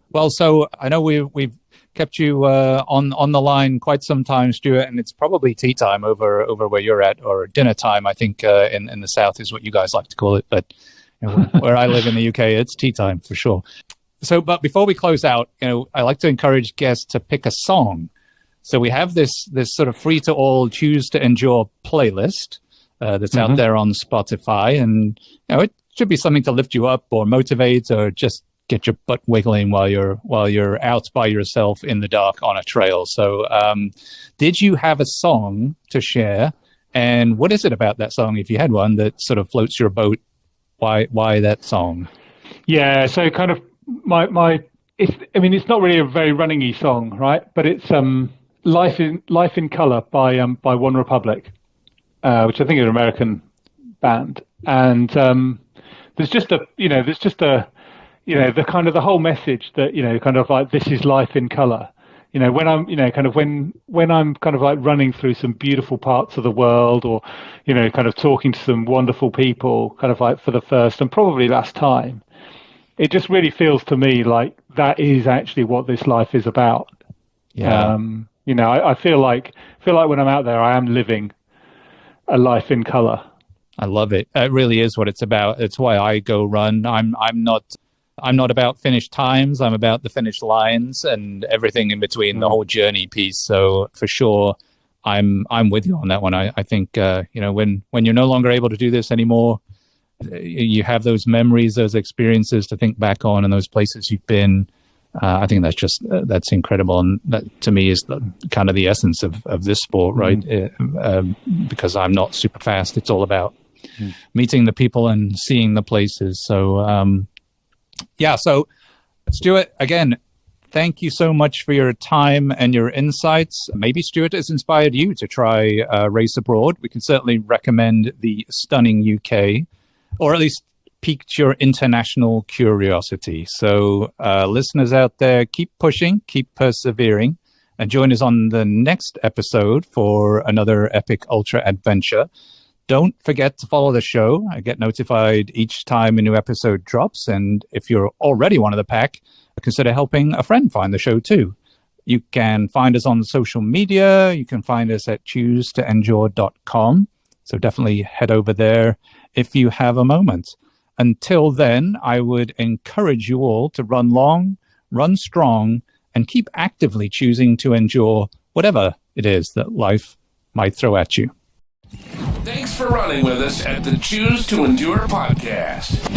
S2: Well, so I know we've kept you on the line quite some time, Stuart, and it's probably tea time over where you're at, or dinner time, I think, in the South is what you guys like to call it. But where I live in the UK, it's tea time for sure. So, but before we close out, I like to encourage guests to pick a song. So we have this sort of free to all choose to endure playlist that's out there on Spotify, and it should be something to lift you up or motivate or just get your butt wiggling while you're out by yourself in the dark on a trail. So did you have a song to share, and what is it about that song, if you had one, that sort of floats your boat? Why that song?
S3: Yeah, so kind of it's not really a very running-y song, right? But it's Life in Color by One Republic, which I think is an American band. And there's just the kind of the whole message that, kind of like, this is life in color. When I'm, when I'm kind of like running through some beautiful parts of the world, or, kind of talking to some wonderful people, kind of like for the first and probably last time, it just really feels to me like that is actually what this life is about.
S2: Yeah.
S3: I feel like when I'm out there, I am living a life in color.
S2: I love it. It really is what it's about. It's why I go run. I'm not about finish times. I'm about the finish lines and everything in between, the whole journey piece. So for sure, I'm with you on that one. I think, when you're no longer able to do this anymore, you have those memories, those experiences to think back on, and those places you've been. I think that's incredible. And that to me is kind of the essence of this sport, right? Because I'm not super fast. It's all about meeting the people and seeing the places. So, so Stuart, again, Thank you so much for your time and your insights. Maybe Stuart has inspired you to try Race Abroad. We can certainly recommend the stunning UK, or at least piqued your international curiosity. So listeners out there, keep pushing, keep persevering, and join us on the next episode for another epic ultra adventure. Don't forget to follow the show. I get notified each time a new episode drops. And if you're already one of the pack, consider helping a friend find the show too. You can find us on social media. You can find us at choosetoendure.com. So definitely head over there if you have a moment. Until then, I would encourage you all to run long, run strong, and keep actively choosing to endure whatever it is that life might throw at you.
S1: Thanks for running with us at the Choose to Endure podcast.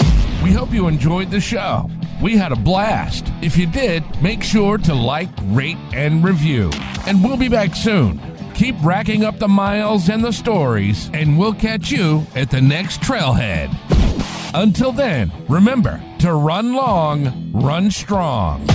S1: We hope you enjoyed the show. We had a blast. If you did, make sure to like, rate, and review. And we'll be back soon. Keep racking up the miles and the stories, and we'll catch you at the next trailhead. Until then, remember to run long, run strong.